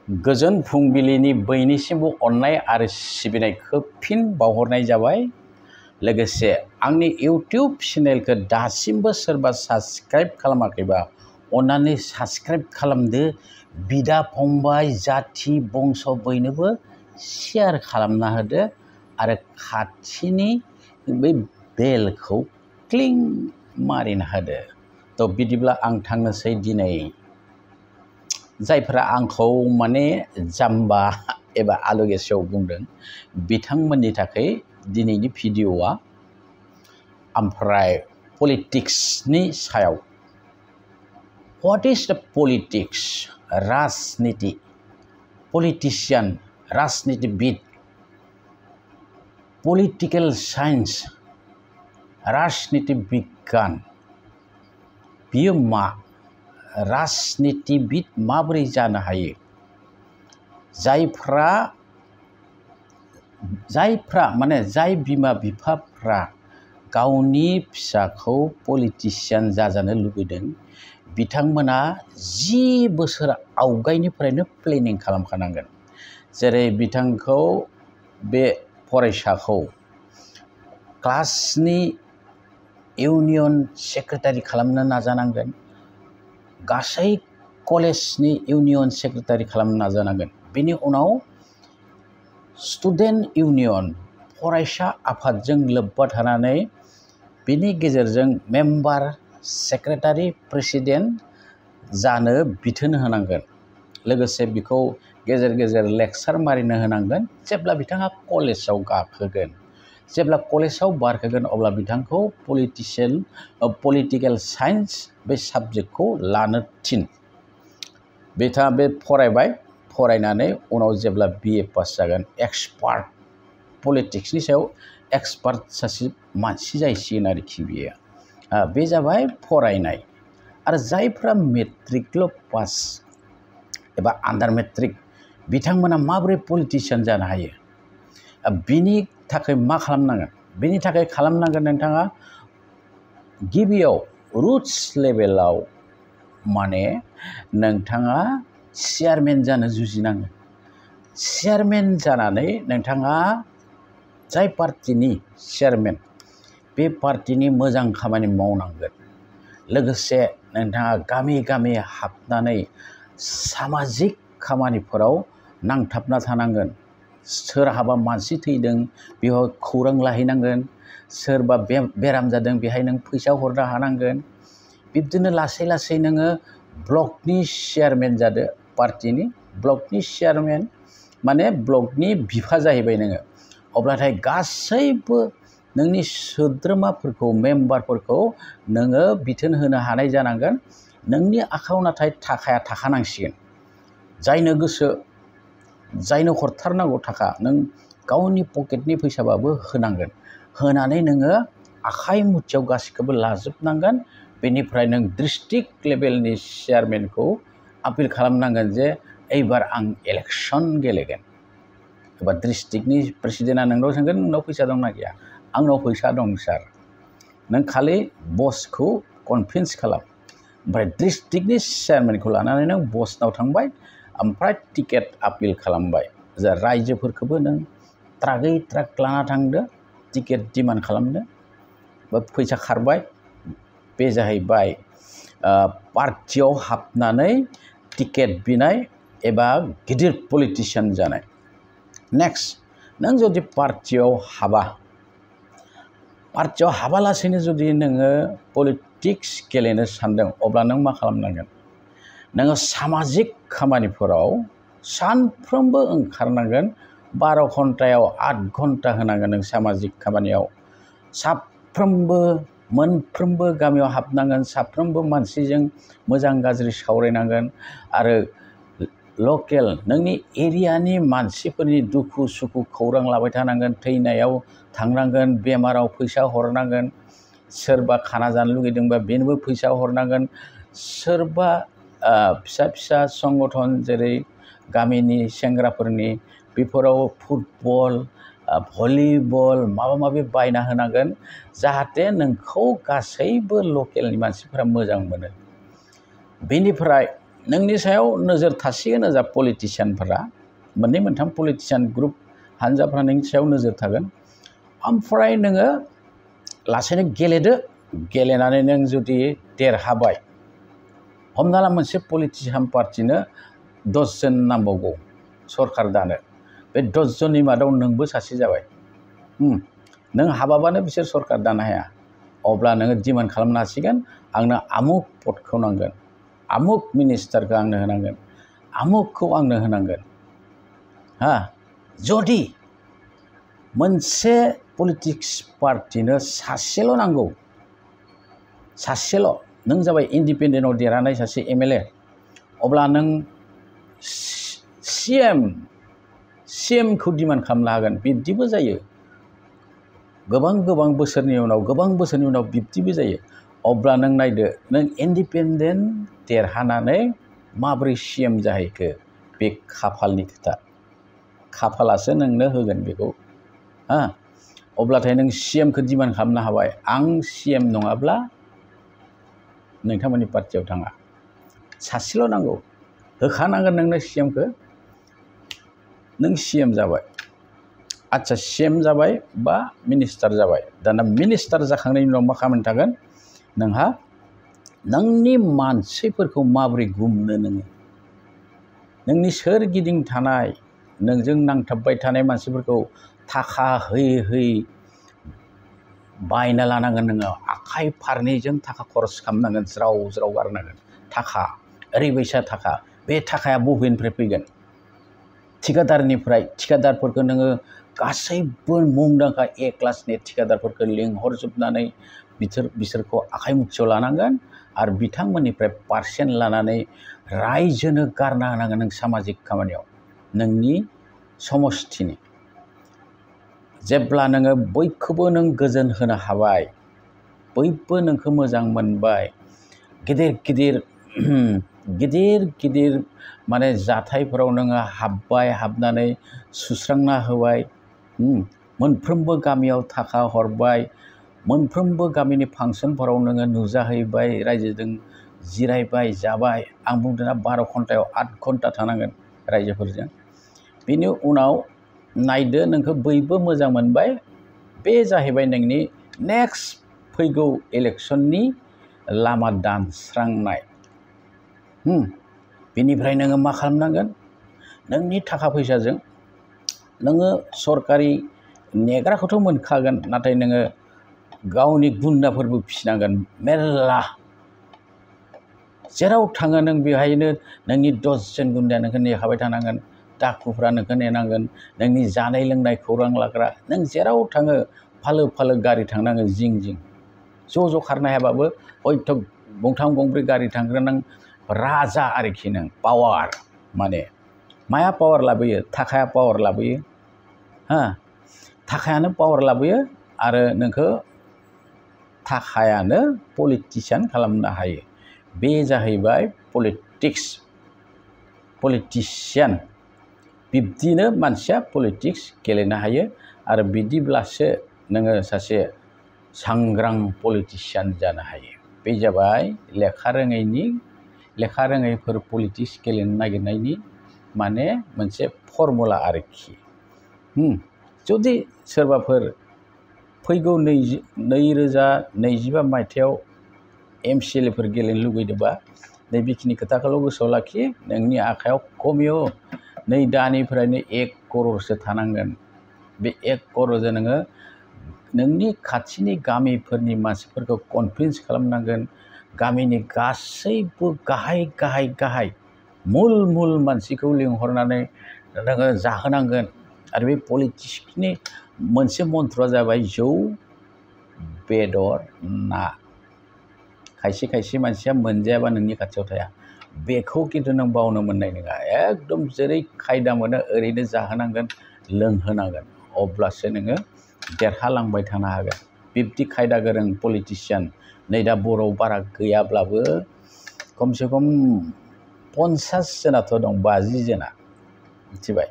गोजोन फुंबिलिनि बयनिसिमबो अननाय आरो सिबिनायखौ फिन बावहरनाय जाबाय। लोगोसे आंनि इउटिउब चेनेलखौ दासिमबो सोरबा साबस्क्राइब खालामाखैबा अन्नानै साबस्क्राइब खालामदो। बिदा फंबाय जाथि बंस बयनोबो शेयार खालामना होदो आरो खाथिनि बै बेलखौ क्लिं मारिना होदो। थ' बिदिब्ला आं थांनोसै दिनै जायफोरा आंखौ माने जाम्बा एबा आलु गेसेव बुंदों बिथांमोननि थाखाय दिनैनि भिडिअ'आ ओमफ्राय पलिटिक्सनि सायाव। व्हाट इज द पलिटिक्स? राजनिति, पलिटिशियान, राजनितिबिद, पलिटिकेल साइन्स, राजनिति बिगियान, बियो मा? राजनितिबिद माबोरै जानो हायो? जाय बिमा बिफाफ्रा गावनि फिसाखौ पलिटिशियान जाजानो लुबैदों बिथांमोना 10 बोसोर आवगायनिफ्रायनो प्लेनिं खालामखानांगोन। जेरै बिथांखौ बे फरायसाखौ क्लासनि इउनियन सेक्रेटारि खालामनो नाजानांगोन, गासै कलेजनि इउनियन सेक्रेटारि खालामनो नाजानांगोन। बेनि उनाव स्टुडेन्ट इउनियन, फरायसा आफादजों लोब्बा थानानै बेनि गेजेरजों मेम्बार, सेक्रेटारि, प्रेसिडेन्ट जानो बिथोन होनांगोन। लोगोसे बिखौ गेजेर गेजेर लेक्सार मारिनो होनांगोन जेब्ला बिथाङा कलेजाव गाखोगोन। जेब्ला कलेजाव बारखोगोन अब्ला बिथांखौ पलिटिकेल साइन्स बे साबजेक्टखौ लानो थिन। बिथाङा बे फरायबाय, फरायनानै उनाव जेब्ला BA पास जागोन एक्सपार्ट, पलिटिक्सनि सायाव एक्सपार्ट सासे मानसि जाहैसिगोन आरोखि बियो। बे जाबाय फरायनाय। आरो जायफ्रा मेट्रिकल' पास एबा आन्डार मेट्रिक बिथांमोना माबोरै पलिटिशियान जानो हायो? बिनि थाखाय मा खालामनांगोन? बिनि थाखाय खालामनांगोन नोंथाङा गिबियाव रुट्स लेभेलाव माने नोंथाङा चेयारमेन जानो जुजिनांगोन। चेयारमेन जानानै नोंथाङा जाय पार्टिनि चेयारमेन बे पार्टिनि मोजां खामानि मावनांगोन। लोगोसे नोंथाङा गामि गामि हाबनानै सामाजिक खामानिफोराव नांथाबना थानांगोन। सोरहाबा मानसि थैदों बेयाव खौरां लाहैनांगोन, सोरबा बेराम जादों बेहाय नों फैसा हरनो हानांगोन। बिब्दिनो लासै लासै नोङो ब्लकनि चेयारमेन जादो, पार्टिनि ब्लकनि चेयारमेन माने ब्लकनि बिफा जाहैबाय नोङो। अब्लाथाय गासैबो नोंनि सोद्रोमाफोरखौ, मेम्बारफोरखौ नोङो बिथोन होनो हानाय जानांगोन। नोंनि आखायाव नाथाय थाखाया थाखानांसिगोन। जायनो गोसो, जायनो हरथारनांगौ थाखा, नों गावनि पकेटनि फैसाबाबो होनांगोन। होनानै नोङो आखाइ मुथियाव गासैखौबो लाजोबनांगोन। बेनिफ्राय नों डिस्ट्रिक्ट लेभेलनि चेयारमेनखौ आपिल खालामनांगोन जे एबार आं इलेक्सन गेलेगोन। एबा डिस्ट्रिक्टनि प्रेसिडेन्टआ नोंनाव सोंगोन नोंनाव फैसा दंना गैया? आंनाव फैसा दं सार। नों खालि बसखौ कनभिन्स खालाम। ओमफ्राय डिस्ट्रिक्टनि चेयारमेनखौ लानानै नों बसनाव थांबाय, ओमफ्राय टिकेट आपिल खालामबाय। रायजोफोरखौबो नों ट्राकै ट्राक लाना थांदो टिकेट डिमान्ड खालामनो, बा फैसा खारबाय। बे जाहैबाय पार्टियाव हाबनानै टिकेट बिनाय एबा गिदिर पलिटिशियान जानाय। नेक्स्ट, नों जुदि पार्टियाव हाबालासेनो जुदि नोङो पलिटिक्स गेलेनो सानदों अब्ला नों मा खालामनांगोन? नोङो सामाजिक खामानिफोराव सानफ्रोमबो ओंखारनांगोन। 12 घन्टायाव 8 घन्टा होनांगोन नों सामाजिक खामानियाव। साफ्रोमबो मोनफ्रोमबो गामियाव हाबनांगोन, साफ्रोमबो मानसिजों मोजां गाज्रि सावरायनांगोन आरो लकेल नोंनि एरियानि मानसिफोरनि दुखु सुखु खौरां लाबाय थानांगोन। थैनायाव थांनांगोन, बेमाराव फैसा हरनांगोन, सोरबा खाना जानो लुगैदोंबा बेनोबो फैसा हरनांगोन। सोरबा फिसा फिसा संगठन जेरै गामिनि सेंग्राफोरनि बेफोराव फुटबल, भलिबल माबा माबि बायना होनांगोन जाहाथे नोंखौ गासैबो लकेलनि मानसिफोरा मोजां मोनो। बेनिफ्राय नोंनि सायाव नोजोर थासिगोन ओजा पलिटिशियानफोरा मोननै मोनथाम पलिटिशियान ग्रुप हानजाफ्रा नोंनि सायाव नोजोर थागोन ओमफ्राय नोङो लासैनो गेलेदो गेलेनानै नों जुदि देरहाबाय हमना ला मोनसे पलिटिशियान पार्टिनो 10 जन नांबावगौ सरकार दानो बे 10 जननि मादाव नोंबो सासे जाबाय नों हाबाबानो बिसोर सरकार दानो हाया अब्ला नोङो डिमान्ड खालामनो हासिगोन आंनो आमुक पदखौ नांगोन आमुक मिनिस्टारखौ आंनो होनांगोन आमुकखौ आंनो होनांगोन जुदि मोनसे पलिटिक्स पार्टिनो सासेल' नांगौ सासेल' नों जाबाय इन्डिपेन्डेन्टआव देरहानाय सासे एमएलए अब्ला नों सिएमखौ डिमान्ड खालामनो हागोन बिब्दिबो जायो गोबां बोसोरनि उनाव बिब्दिबो जायो अब्ला नों नायदो नों इन्डिपेन्डेन्ट देरहानानै माबोरै सिएम जाहैखो बे खाफालनि खोथा खाफालासो नोंनो होगोन बेखौ अब्लाथाय नों सिएमखौ डिमान्ड खालामनो हाबाय आं सिएम नङाब्ला नोंथांमोननि पार्टियाव थाङा सासेल' नांगौ होखानांगोन नोंनो सिएमखौ नों सिएम जाबाय आच्छा सिएम जाबाय बा मिनिस्टार जाबाय दाना मिनिस्टार जाखांनायनि उनाव मा खामानि थागोन नोंहा नोंनि मानसिफोरखौ माबोरै गुमनो नोङो नोंनि सोरगिदिं थानाय नोंजों नांथाबबाय थानाय मानसिफोरखौ थाखा होयै बायना लानांगोन नोङो आखाइ फारनैजों थाखा खरस खालामनांगोन ज्राव गारनांगोन थाखा ओरैबायसा थाखा बे थाखाया बबेनिफ्राय फैगोन थिकादारफोरखौ नोङो गासैबो मुंदांखा ए क्लासनि थिकादारफोरखौ लिंहरजोबनानै बिसोरखौ आखाइ मुथियाव लानांगोन आरो बिथांमोननिफ्राय पारसेन्ट लानानै रायजोनो गारना होनांगोन नों सामाजिक खामानियाव नोंनि समस्थिनि जेब्ला नोङो बयखौबो नों गोजोन होनो हाबाय बयबो नोंखौ मोजां मोनबाय गिदिर माने जाथायफोराव नोङो हाबनानै सुस्रांना होबाय मोनफ्रोमबो गामियाव थाखा हरबाय मोनफ्रोमबो गामिनि फांसनफोराव नोङो नुजाहैबाय रायजोजों जिरायबाय जाबाय आं बुंदोंना 12 घन्टायाव 8 घन्टा थानांगोन रायजोफोरजों बेनि उनाव नायदो नोंखौ बयबो मोजां मोनबाय बे जाहैबाय नोंनि नेक्स्ट फैगौ इलेक्सननि लामा दानस्रांनाय बेनिफ्राय नोङो मा खालामनांगोन नोंनि थाखा फैसाजों नोङो सरकारि नेग्राखौथ' मोनखागोन नाथाय नोङो गावनि गुन्दाफोरबो फिसिनांगोन मेरला जेराव थाङो नों बेहायनो नोंनि 10 जन गुन्दाया नोंखौ नेखाबाय थानांगोन डाकुफ्रा नोंखौ नेनांगोन नोंनि जानाय लोंनाय खौरां लाग्रा नों जेराव थाङो फालो गारि थांनांगोन जिं ज' खारनो हायाबाबो हयथ' गंथाम गंब्रै गारि थांग्रा नों राजा आरोखि नों पावार माने माया पावार लाबोयो थाखाया पावार लाबोयो थाखायानो पावार लाबोयो आरो नोंखौ थाखायानो पलिटिशियान खालामनो हायो बे जाहैबाय पलिटिशियान बिब्दिनो मानसिया पलिटिक्स गेलेनो हायो आरो बिदिब्लासो नोङो सासे सांग्रां पलिटिशियान जानो हायो बे जाबाय लेखा रोङैफोर पलिटिक्स गेलेनो नागिरनायनि माने मोनसे फर्मुला आरोखि जुदि सोरबाफोर फैगौ 2025 मायथाइयाव एमसिएलएफोर गेलेनो लुगैदोंबा नैबेखिनि खोथाखौल' गोसोआव लाखि नोंनि आखायाव खमियो नै दानिफ्रायनो 1 करोड़सो थानांगोन बे 1 करोड़जों नोङो नोंनि खाथिनि गामिफोरनि मानसिफोरखौ कनभिन्स खालामनांगोन गामिनि गासैबो गाहाय मुल मानसिखौ लिंहरनानै नोङो जाहोनांगोन आरो बे पलिटिक्सनि मोनसे मन्त्रआ जाबाय जौ बेदर ना खायसे मानसिया मोनजायाबा नोंनि खाथियाव थाया बेखौ खिन्थु नों बावनो मोननाय नङा एकदम जेरै खायदा मोनो ओरैनो जाहोनांगोन लोंहोनांगन अब्लासो नोङो देरहालांबाय थानो हागोन बिब्दि खायदा गोरों पलिटिशियान नै दा बर'आव बारा गैयाब्लाबो खमसे खम 50 जनाथ' दं 50 जना मिथिबाय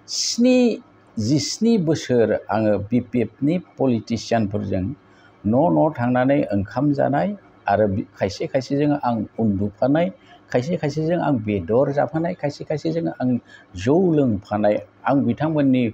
17 बोसोर आङो बिपिएफनि पलिटिशियानफोरजों न' थांनानै ओंखाम जानाय आरो खायसेजों आं उन्दुफानाय खायसे खायसेजों आं बेदर जाफानाय, खायसे खायसेजों आं जौ लोंफानाय, आं बिथांमोननि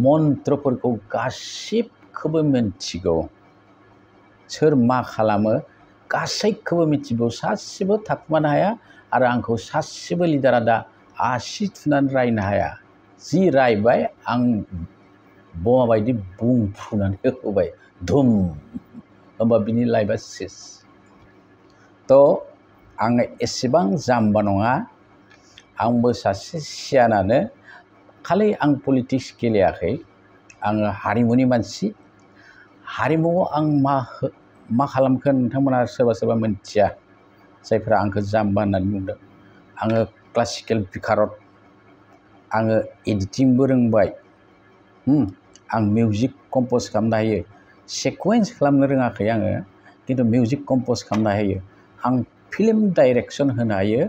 मन्त्रफोरखौ गासिबखौबो मिन्थिगौ। सोर मा खालामो गासैखौबो मिथिगौ। सासेबो थाखुमानो हाया आरो आंखौ सासेबो लिडारा दा आसि थुनानै रायनो हाया। जि रायबाय आं बमा बायदि बुंफ्रुनानै होबाय धुम, होमबा बिनि लाइफआ सेस। आङो एसेबां जाम्बा नङा, आंबो सासे सियानानो। खालि आं पलिटिक्स गेलेयाखै, आङो हारिमुनि मानसि। हारिमुआव आं मा खालामखो नोंथांमोना सोरबा सोरबा मिथिया, जायफ्रा आंखौ जाम्बा होननानै बुंदों। आङो क्लासिकेल भिकारत, आङो एडिटिंबो रोंबाय, आं मिउजिक कम्प'ज खालामनो हायो। सिक्वेन्स खालामनो रोङाखै आङो, खिन्थु मिउजिक कम्प'ज खालामनो हायो। आं फिल्म डाइरेक्सन होनो हायो।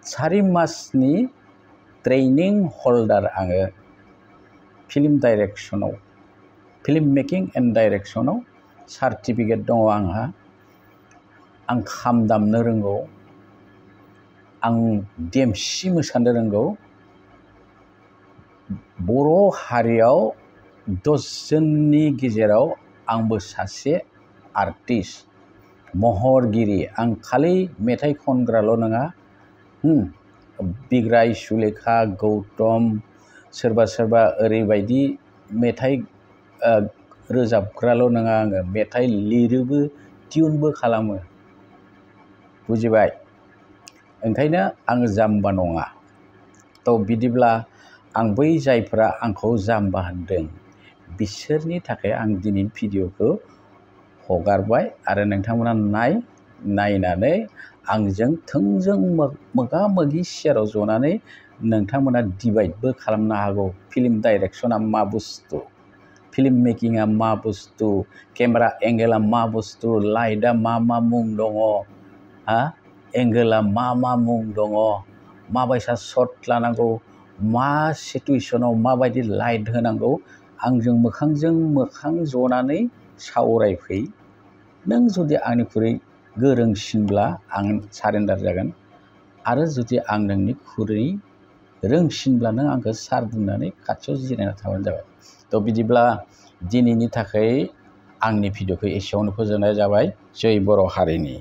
4 मासनि ट्रेनिं हल्डार आङो फिल्म डाइरेक्सनाव, फिल्म मेकिं एन्ड डाइरेक्सनाव सार्टिफिकेट दङ आंहा। आं खाम दामनो रोंगौ, आं देमसि मोसानो रोंगौ। बर' हारियाव 10 जननि गेजेराव आंबो सासे आर्टिस्ट, महरगिरि। आं खालि मेथाइ खनग्राल' नङा, बिग्राय, सुलेखा, गौतम, सोरबा सोरबा ओरैबायदि मेथाइ रोजाबग्राल' नङा, आङो मेथाइ लिरोबो, टिउनबो खालामो। बुजिबाय? ओंखायनो आङो जाम्बा नङा। बिदिब्ला आं बै जायफ्रा आंखौ जाम्बा होनदों बिसोरनि थाखाय आं दिनैनि भिडिअ'खौ हगारबाय आरो नोंथांमोना नायनानै आंजों थोंजों मोगा मोगि सियाराव जनानै नोंथांमोना डिबाइडबो खालामनो हागौ। फिल्म डाइरेक्सना मा बुस्थु, फिल्म मेकिंआ मा बुस्थु, केमेरा एंगेला मा बुस्थु, लाइटआ मा मुं दङ, एंगेला मा मुं दङ, माबायसा शट लानांगौ, मा सिटुवेसनाव माबायदि लाइट होनांगौ, आंजों मोखांजों मोखां जनानै सावरायफै। नों जुदि आंनिख्रुइ गोरोंसिनब्ला आं सारेन्डार जागोन, आरो जुदि आं नोंनिख्रुइ रोंसिनब्ला नों आंखौ सार बुंनानै खाथियाव जिरायना थाबानो जाबाय। बिदिब्ला दिनैनि थाखाय आंनि भिडिअ'खौ एसेयावनो फोजोबनाय जाबाय। जै बर' हारिनि।